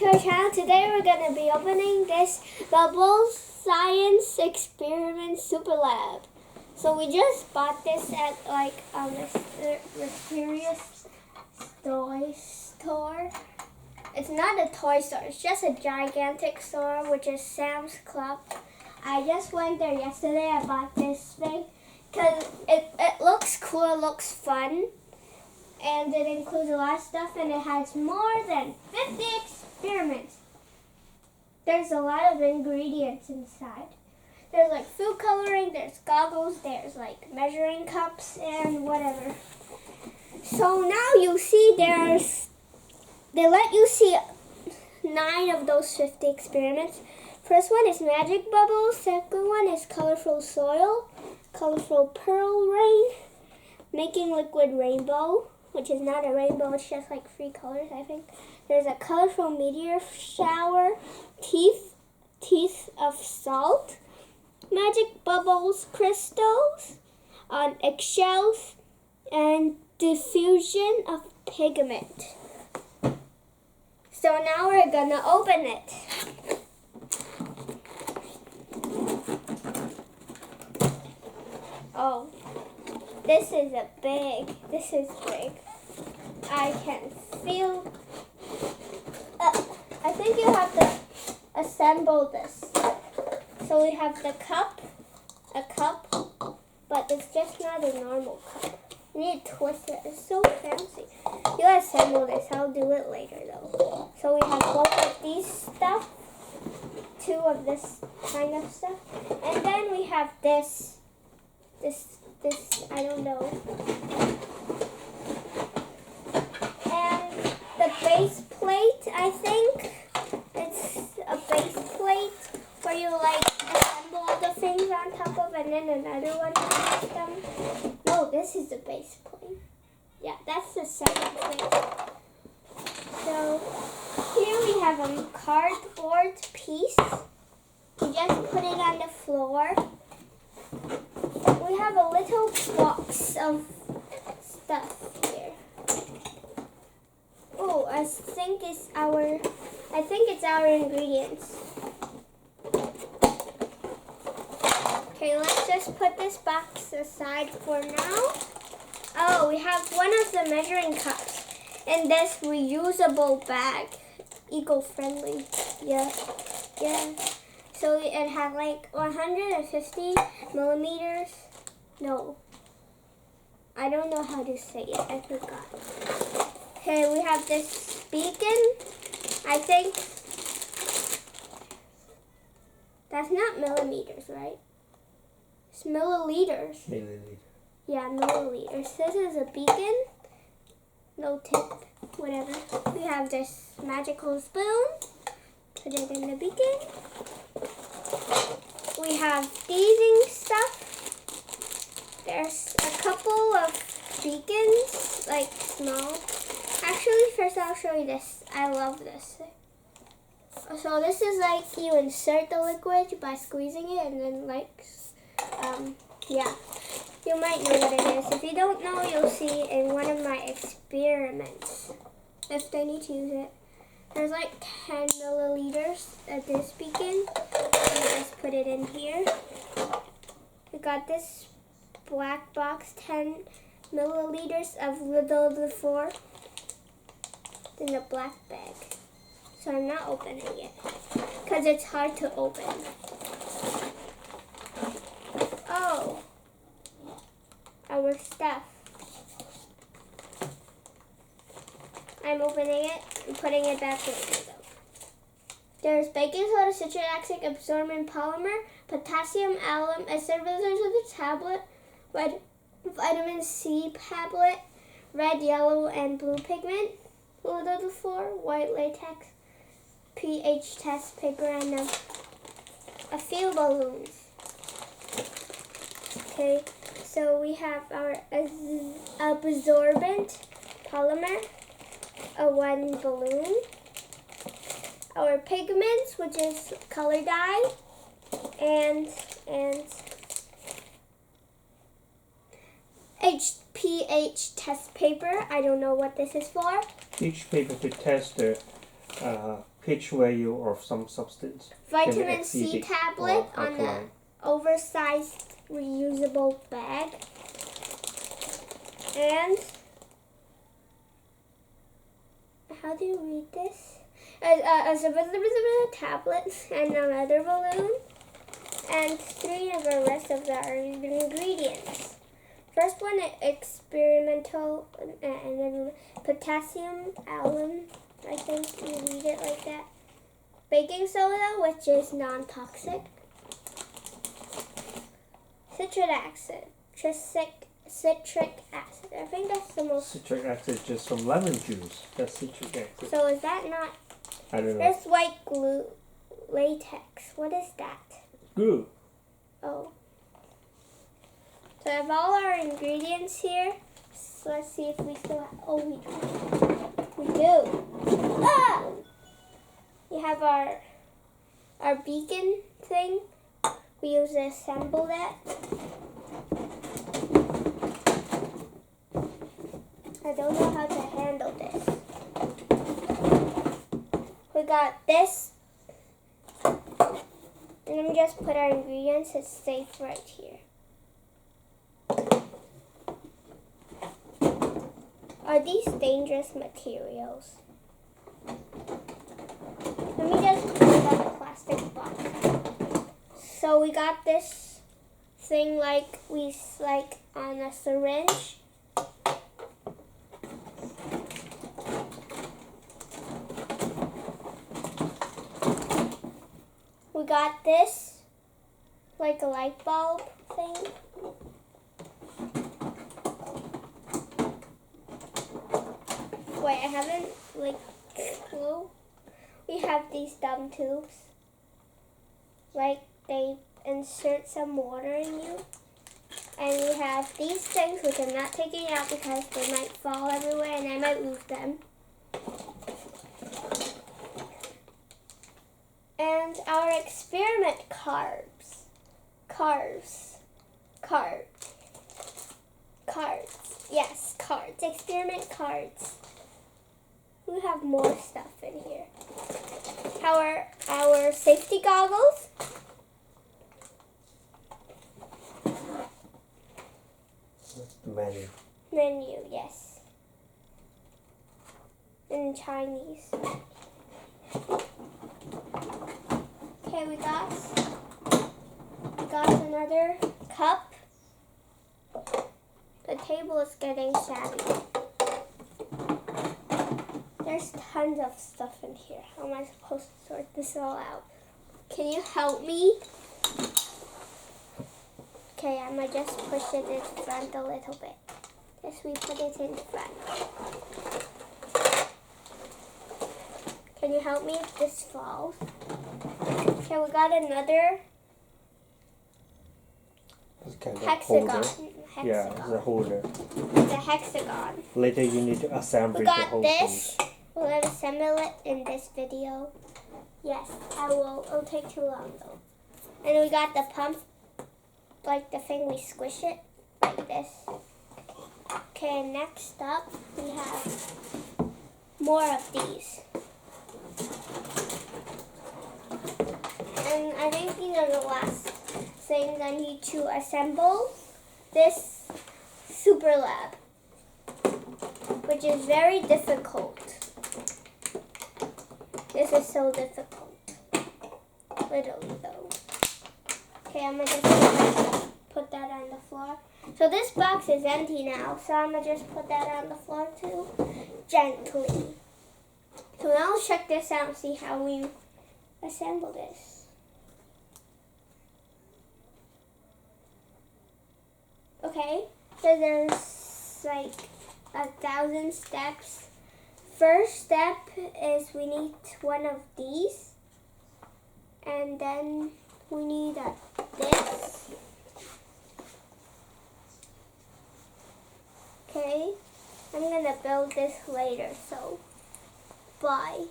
to our channel. Today we're going to be opening this Bubbles Science Experiment Super Lab. So we just bought this at like mysterious toy store. It's not a toy store, it's just a gigantic store, which is Sam's Club. I just went there yesterday. I bought this thing because it looks cool, it looks fun. And it includes a lot of stuff, and it has more than 50 experiments. There's a lot of ingredients inside. There's like food coloring, there's goggles, there's like measuring cups, and whatever. So now you see they let you see 9 of those 50 experiments. First one is magic bubbles, second one is colorful soil, colorful pearl rain, making liquid rainbow, which is not a rainbow, it's just like 3 colors, I think. There's a colorful meteor shower, teeth of salt, magic bubbles, crystals on eggshells, and diffusion of pigment. So now we're gonna open it. Oh, this is big. I can feel, I think you have to assemble this. So we have a cup, but it's just not a normal cup. You need to twist it, it's so fancy. You assemble this, I'll do it later though. So we have both of these stuff, 2 of this kind of stuff, and then we have this, I don't know. And the base plate, I think. It's a base plate where you like assemble all the things on top of, and then another one to them. No, this is the base plate. Yeah, that's the second plate. So here we have a cardboard piece. You just put it on the floor. We have a little box of stuff here. Oh, I think it's our ingredients. Okay, let's just put this box aside for now. Oh, we have one of the measuring cups in this reusable bag. Eco-friendly. Yeah. So it had like 150 millimeters. No. I don't know how to say it. I forgot. Okay, we have this beacon. I think that's not millimeters, right? It's milliliters. Milliliter. Yeah, milliliters. This is a beacon. No tip. Whatever. We have this magical spoon. Put it in the beacon. We have teasing stuff. There's a couple of beacons, like small. Actually, first I'll show you this. I love this. So this is like you insert the liquid by squeezing it, and then like, yeah. You might know what it is. If you don't know, you'll see in one of my experiments, if they need to use it. There's like 10 milliliters of this beacon. I just put it in here. We got this black box, 10 milliliters of little 4 in the black bag. So I'm not opening it because it's hard to open. Oh, our stuff. I'm opening it and putting it back later though. There's baking soda, citric acid, absorbent polymer, potassium, alum, stabilizers of the tablet, red vitamin C tablet, red, yellow, and blue pigment, blue to the floor, white latex, pH test paper, and a few balloons. Okay, so we have our absorbent polymer, one balloon, our pigments, which is color dye, and pH test paper. I don't know what this is for. Each paper to test the pH value of some substance Vitamin C tablet on the alkaline. oversized reusable bag. And how do you read this? A tablet and another balloon, and 3 of the rest of the ingredients. First one, experimental and potassium alum. I think you read it like that. Baking soda, which is non-toxic. Citric acid, citric acid. I think that's the most. Citric acid is just from lemon juice. That's citric acid. So is that not? I don't know. There's white glue, latex. What is that? Glue. Oh. So I have all our ingredients here. So let's see if we still have. Oh, we do. Ah! We have our beacon thing. We use to assemble that. I don't know how to handle this. We got this. And let me just put our ingredients. It's safe right here. Are these dangerous materials? Let me just put it on the plastic box. So we got this thing like on a syringe. We got this like a light bulb thing. Wait, I haven't glue. We have these dumb tubes. Like they insert some water in you. And we have these things which I'm not taking out because they might fall everywhere and I might lose them. And our experiment cards. Yes, cards. Experiment cards. We have more stuff in here. Our safety goggles. Menu. Menu, yes. In Chinese. Okay, we got another cup. The table is getting shabby. There's tons of stuff in here. How am I supposed to sort this all out? Can you help me? Okay, I might just push it in front a little bit. Yes, we put it in front. Can you help me if this falls? Okay, we got another hexagon. Yeah, it's a holder. It's a hexagon. Later you need to assemble We the got whole this. thing. We'll assemble it in this video. Yes, I will. It'll take too long though. And we got the pump, like the thing we squish it, like this. Okay, next up we have more of these. And I think these are the last things I need to assemble. This super lab, which is very difficult. This is so difficult. Literally though. Okay, I'm gonna just put that on the floor. So this box is empty now, so I'm gonna just put that on the floor too, gently. So now let's check this out and see how we assemble this. Okay, so there's like 1,000 steps. First step is we need one of these, and then we need this. Okay, I'm gonna build this later, so bye.